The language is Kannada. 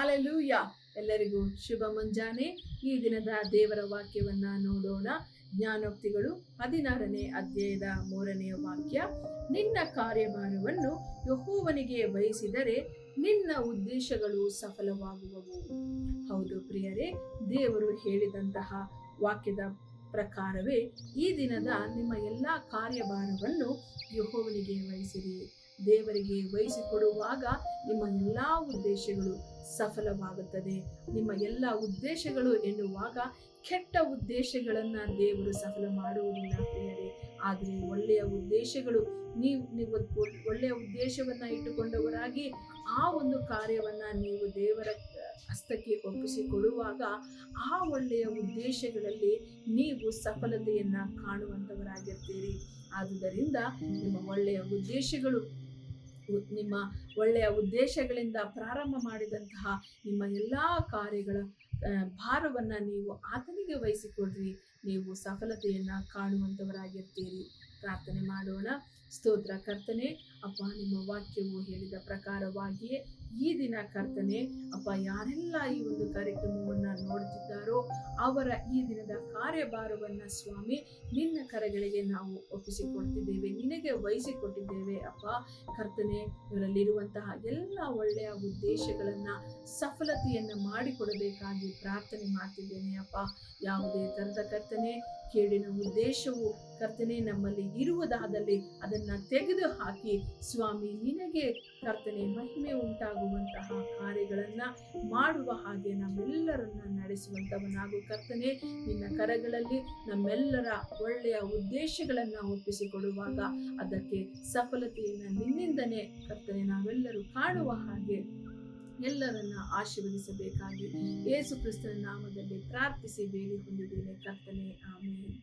ಹಾಲೆಲೂಯ. ಎಲ್ಲರಿಗೂ ಶುಭ ಮುಂಜಾನೆ. ಈ ದಿನದ ದೇವರ ವಾಕ್ಯವನ್ನ ನೋಡೋಣ. ಜ್ಞಾನೋಕ್ತಿಗಳು 16ನೇ ಅಧ್ಯಾಯದ 3ನೇ ವಾಕ್ಯ. ನಿನ್ನ ಕಾರ್ಯಭಾರವನ್ನು ಯೆಹೋವನಿಗೆ ವಹಿಸಿದರೆ ನಿನ್ನ ಉದ್ದೇಶಗಳು ಸಫಲವಾಗುವವು. ಹೌದು ಪ್ರಿಯರೇ, ದೇವರು ಹೇಳಿದಂತಹ ವಾಕ್ಯದ ಪ್ರಕಾರವೇ ಈ ದಿನದ ನಿಮ್ಮ ಎಲ್ಲಾ ಕಾರ್ಯಭಾರವನ್ನು ಯೆಹೋವನಿಗೆ ವಹಿಸಿರಿ. ದೇವರಿಗೆ ವಹಿಸಿಕೊಡುವಾಗ ನಿಮ್ಮ ಎಲ್ಲಾ ಉದ್ದೇಶಗಳು ಸಫಲವಾಗುತ್ತದೆ. ನಿಮ್ಮ ಎಲ್ಲ ಉದ್ದೇಶಗಳು ಎನ್ನುವಾಗ ಕೆಟ್ಟ ಉದ್ದೇಶಗಳನ್ನ ದೇವರು ಸಫಲ ಮಾಡುವುದಿಲ್ಲ ಪ್ರಿಯರೇ. ಆದರೆ ಒಳ್ಳೆಯ ಉದ್ದೇಶಗಳು, ನೀವು ಒಳ್ಳೆಯ ಉದ್ದೇಶವನ್ನ ಇಟ್ಟುಕೊಂಡವರಾಗಿ ಆ ಒಂದು ಕಾರ್ಯವನ್ನ ನೀವು ದೇವರ ಹಸ್ತಕ್ಕೆ ಒಪ್ಪಿಸಿಕೊಡುವಾಗ ಆ ಒಳ್ಳೆಯ ಉದ್ದೇಶಗಳಲ್ಲಿ ನೀವು ಸಫಲತೆಯನ್ನ ಕಾಣುವಂತವರಾಗಿರ್ತೀರಿ. ಆದುದರಿಂದ ನಿಮ್ಮ ಒಳ್ಳೆಯ ಉದ್ದೇಶಗಳಿಂದ ಪ್ರಾರಂಭ ಮಾಡಿದಂತಹ ನಿಮ್ಮ ಎಲ್ಲಾ ಕಾರ್ಯಗಳ ಭಾರವನ್ನ ನೀವು ಆತನಿಗೆ ವಹಿಸಿಕೊಡ್ರಿ. ನೀವು ಸಫಲತೆಯನ್ನ ಕಾಣುವಂತವರಾಗಿರ್ತೀರಿ. ಪ್ರಾರ್ಥನೆ ಮಾಡೋಣ. ಸ್ತೋತ್ರ ಕರ್ತನೆ, ಅಪ್ಪ, ನಿಮ್ಮ ವಾಕ್ಯವು ಹೇಳಿದ ಪ್ರಕಾರವಾಗಿಯೇ ಈ ದಿನ ಕರ್ತನೆ ಅಪ್ಪ, ಯಾರೆಲ್ಲ ಈ ಒಂದು ಕಾರ್ಯಕ್ರಮವನ್ನ ನೋಡುತ್ತಿದ್ದಾರೋ ಅವರ ಈ ದಿನದ ಕಾರ್ಯಭಾರವನ್ನ ಸ್ವಾಮಿ ನಿನ್ನ ಕರೆಗಳಿಗೆ ನಾವು ಒಪ್ಪಿಸಿಕೊಡ್ತಿದ್ದೇವೆ, ನಿನಗೆ ವಹಿಸಿಕೊಟ್ಟಿದ್ದೇವೆ. ಅಪ್ಪ ಕರ್ತನೆ, ಇವರಲ್ಲಿರುವಂತಹ ಎಲ್ಲ ಒಳ್ಳೆಯ ಉದ್ದೇಶಗಳನ್ನ ಸಫಲತೆಯನ್ನ ಮಾಡಿಕೊಡಬೇಕಾಗಿ ಪ್ರಾರ್ಥನೆ ಮಾಡ್ತಿದ್ದೇನೆ. ಅಪ್ಪ, ಯಾವುದೇ ತರದ ಕರ್ತನೆ ಕೇಳಿನ ಉದ್ದೇಶವು ಕರ್ತನೆ ನಮ್ಮಲ್ಲಿ ಇರುವುದಾದಲ್ಲಿ ಅದನ್ನ ತೆಗೆದು ಹಾಕಿ ಸ್ವಾಮಿ ನಿನಗೆ ಕರ್ತನೆ ಮಹಿಮೆ ಉಂಟಾಗುವಂತಹ ಕಾರ್ಯಗಳನ್ನ ಮಾಡುವ ಹಾಗೆ ನಮ್ಮೆಲ್ಲರನ್ನ ನಡೆಸುವಂತವನಾಗು ಕರ್ತನೆ. ನಿನ್ನ ಕರಗಳಲ್ಲಿ ನಮ್ಮೆಲ್ಲರ ಒಳ್ಳೆಯ ಉದ್ದೇಶಗಳನ್ನ ಒಪ್ಪಿಸಿಕೊಡುವಾಗ ಅದಕ್ಕೆ ಸಫಲತೆಯನ್ನ ನಿನ್ನಿಂದನೇ ಕರ್ತನೆ ನಾವೆಲ್ಲರೂ ಕಾಣುವ ಹಾಗೆ ಎಲ್ಲರನ್ನ ಆಶೀರ್ವದಿಸಬೇಕಾಗಿ ಯೇಸು ಕ್ರಿಸ್ತನ ನಾಮದಲ್ಲಿ ಪ್ರಾರ್ಥಿಸಿ ಬೇಡಿ ಹೊಂದಿದ್ದೇನೆ ಕರ್ತನೆ, ಆಮೆನ್.